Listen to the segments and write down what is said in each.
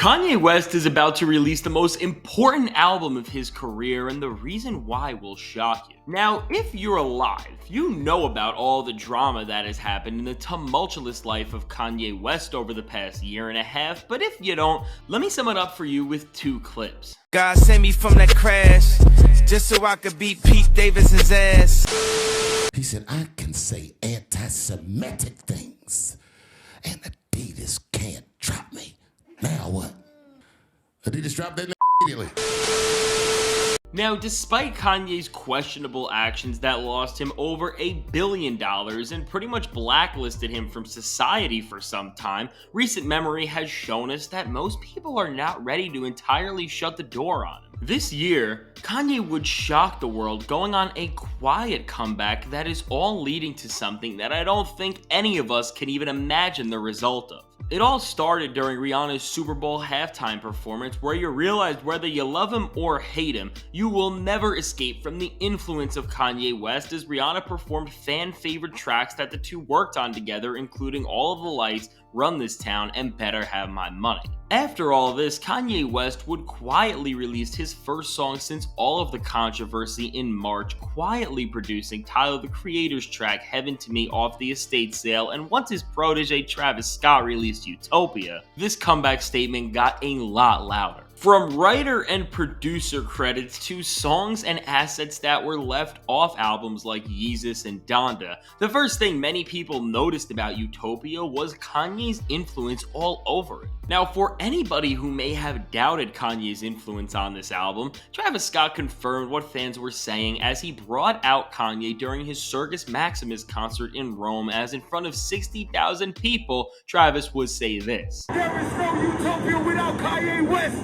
Kanye West is about to release the most important album of his career, and the reason why will shock you. Now, if you're alive, you know about all the drama that has happened in the tumultuous life of Kanye West over the past year and a half, but if you don't, let me sum it up for you with two clips. God sent me from that crash, just so I could beat Pete Davidson's ass. He said, I can say anti-Semitic things, and Adidas can't drop me. Now what? Adidas dropped that immediately. Now, despite Kanye's questionable actions that lost him over $1 billion and pretty much blacklisted him from society for some time, recent memory has shown us that most people are not ready to entirely shut the door on him. This year, Kanye would shock the world going on a quiet comeback that is all leading to something that I don't think any of us can even imagine the result of. It all started during Rihanna's Super Bowl halftime performance, where you realized whether you love him or hate him, you will never escape from the influence of Kanye West as Rihanna performed fan-favorite tracks that the two worked on together, including All of the Lights, Run This Town, and Better Have My Money. After all this, Kanye West would quietly release his first song since all of the controversy in March, quietly producing Tyler the Creator's track Heaven to Me off the estate sale, and once his protege Travis Scott released Utopia, this comeback statement got a lot louder. From writer and producer credits to songs and assets that were left off albums like Yeezus and Donda, the first thing many people noticed about Utopia was Kanye's influence all over it. Now, for anybody who may have doubted Kanye's influence on this album, Travis Scott confirmed what fans were saying as he brought out Kanye during his Circus Maximus concert in Rome, as in front of 60,000 people, Travis would say this. There is no Utopia without Kanye West.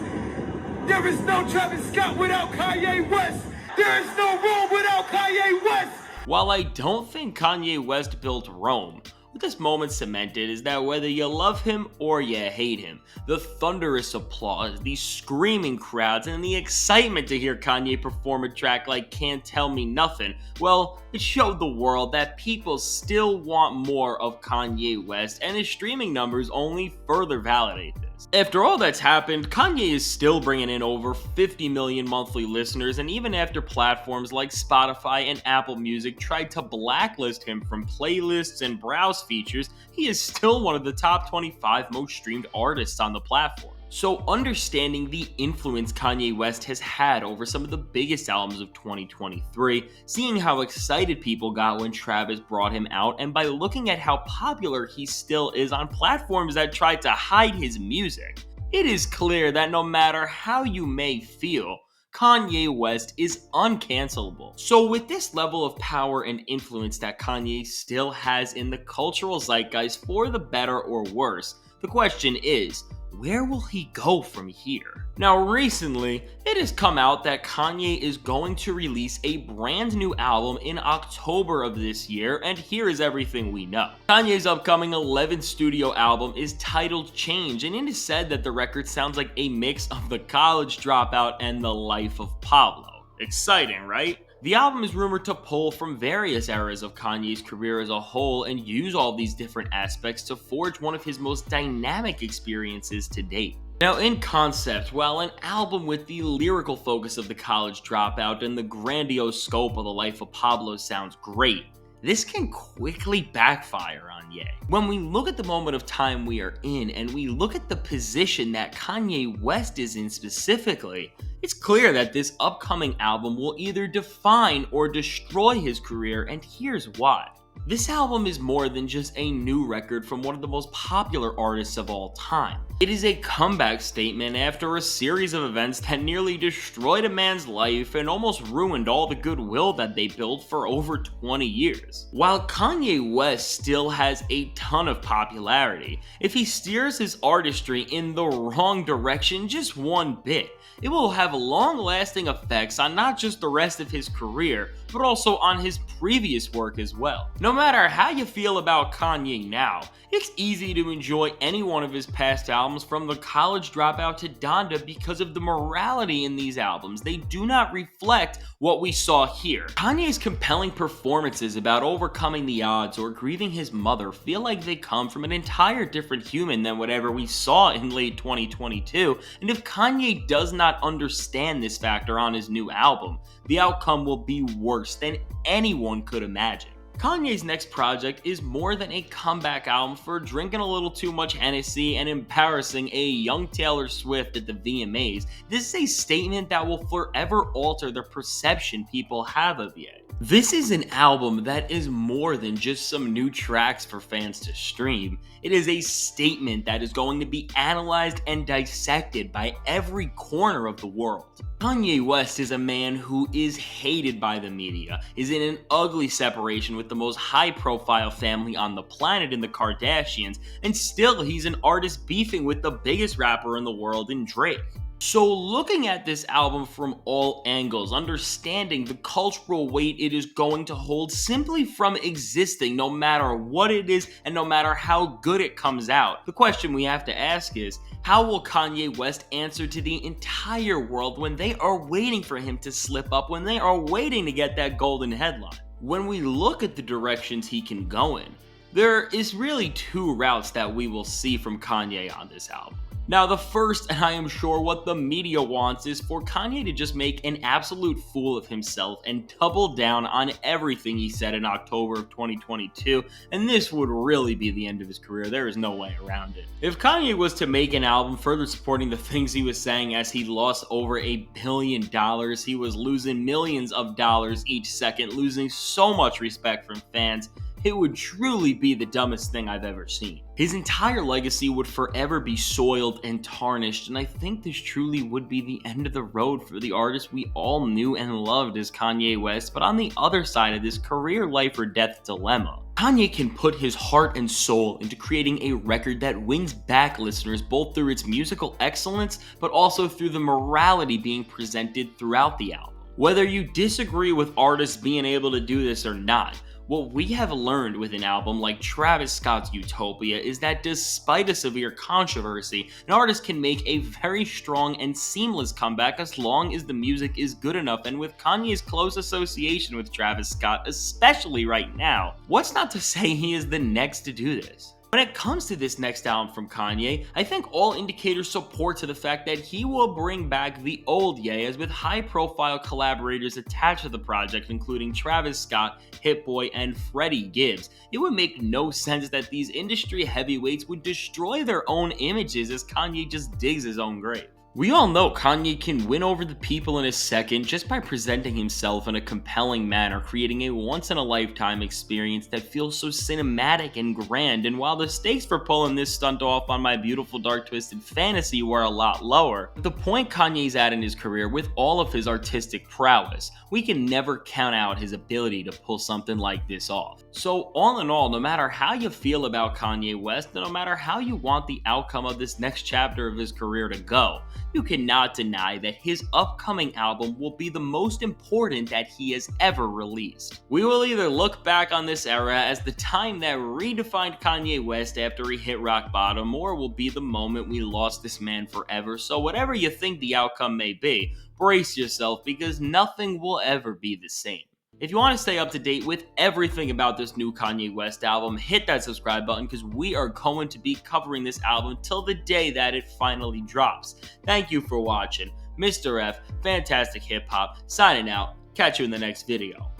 There is no Travis Scott without Kanye West. There is no Rome without Kanye West. While I don't think Kanye West built Rome, what this moment cemented is that whether you love him or you hate him, the thunderous applause, the screaming crowds, and the excitement to hear Kanye perform a track like Can't Tell Me Nothing, well, it showed the world that people still want more of Kanye West, and his streaming numbers only further validate this. After all that's happened, Kanye is still bringing in over 50 million monthly listeners, and even after platforms like Spotify and Apple Music tried to blacklist him from playlists and browse features, he is still one of the top 25 most streamed artists on the platform. So understanding the influence Kanye West has had over some of the biggest albums of 2023, seeing how excited people got when Travis brought him out, and by looking at how popular he still is on platforms that tried to hide his music, it is clear that no matter how you may feel, Kanye West is uncancelable. So with this level of power and influence that Kanye still has in the cultural zeitgeist, for the better or worse, the question is, where will he go from here? Now, recently, it has come out that Kanye is going to release a brand new album in October of this year, and here is everything we know. Kanye's upcoming 11th studio album is titled Change, and it is said that the record sounds like a mix of The College Dropout and The Life of Pablo. Exciting, right? The album is rumored to pull from various eras of Kanye's career as a whole and use all these different aspects to forge one of his most dynamic experiences to date. Now, in concept, while an album with the lyrical focus of The College Dropout and the grandiose scope of The Life of Pablo sounds great, this can quickly backfire on Ye. When we look at the moment of time we are in, and we look at the position that Kanye West is in specifically, it's clear that this upcoming album will either define or destroy his career, and here's why. This album is more than just a new record from one of the most popular artists of all time. It is a comeback statement after a series of events that nearly destroyed a man's life and almost ruined all the goodwill that they built for over 20 years. While Kanye West still has a ton of popularity, if he steers his artistry in the wrong direction just one bit, it will have long-lasting effects on not just the rest of his career, but also on his previous work as well. No matter how you feel about Kanye now, it's easy to enjoy any one of his past albums, from The College Dropout to Donda, because of the morality in these albums. They do not reflect what we saw here. Kanye's compelling performances about overcoming the odds or grieving his mother feel like they come from an entire different human than whatever we saw in late 2022, and if Kanye does not understand this factor on his new album, the outcome will be worse than anyone could imagine. Kanye's next project is more than a comeback album for drinking a little too much Hennessy and embarrassing a young Taylor Swift at the VMAs. This is a statement that will forever alter the perception people have of Ye. This is an album that is more than just some new tracks for fans to stream. It is a statement that is going to be analyzed and dissected by every corner of the world. Kanye West is a man who is hated by the media, is in an ugly separation with the most high-profile family on the planet in the Kardashians, and still he's an artist beefing with the biggest rapper in the world in Drake. So looking at this album from all angles, understanding the cultural weight it is going to hold simply from existing, no matter what it is and no matter how good it comes out, the question we have to ask is, how will Kanye West answer to the entire world when they are waiting for him to slip up, when they are waiting to get that golden headline? When we look at the directions he can go in, there is really two routes that we will see from Kanye on this album. Now, the first, and I am sure what the media wants, is for Kanye to just make an absolute fool of himself and double down on everything he said in October of 2022, and this would really be the end of his career. There is no way around it. If Kanye was to make an album further supporting the things he was saying as he lost over $1 billion, he was losing millions of dollars each second, losing so much respect from fans, it would truly be the dumbest thing I've ever seen. His entire legacy would forever be soiled and tarnished, and I think this truly would be the end of the road for the artist we all knew and loved as Kanye West. But on the other side of this career life or death dilemma, Kanye can put his heart and soul into creating a record that wins back listeners both through its musical excellence, but also through the morality being presented throughout the album. Whether you disagree with artists being able to do this or not, what we have learned with an album like Travis Scott's Utopia is that despite a severe controversy, an artist can make a very strong and seamless comeback as long as the music is good enough. And with Kanye's close association with Travis Scott, especially right now, what's not to say he is the next to do this? When it comes to this next album from Kanye, I think all indicators support to the fact that he will bring back the old Ye, as with high-profile collaborators attached to the project, including Travis Scott, Hit-Boy, and Freddie Gibbs. It would make no sense that these industry heavyweights would destroy their own images as Kanye just digs his own grave. We all know Kanye can win over the people in a second just by presenting himself in a compelling manner, creating a once-in-a-lifetime experience that feels so cinematic and grand. And while the stakes for pulling this stunt off on My Beautiful Dark Twisted Fantasy were a lot lower, the point Kanye's at in his career, with all of his artistic prowess, we can never count out his ability to pull something like this off. So all in all, no matter how you feel about Kanye West, and no matter how you want the outcome of this next chapter of his career to go, you cannot deny that his upcoming album will be the most important that he has ever released. We will either look back on this era as the time that redefined Kanye West after he hit rock bottom, or will be the moment we lost this man forever. So whatever you think the outcome may be, brace yourself, because nothing will ever be the same. If you want to stay up to date with everything about this new Kanye West album, hit that subscribe button, because we are going to be covering this album till the day that it finally drops. Thank you for watching. Mr. F, Fantastic Hip Hop, signing out. Catch you in the next video.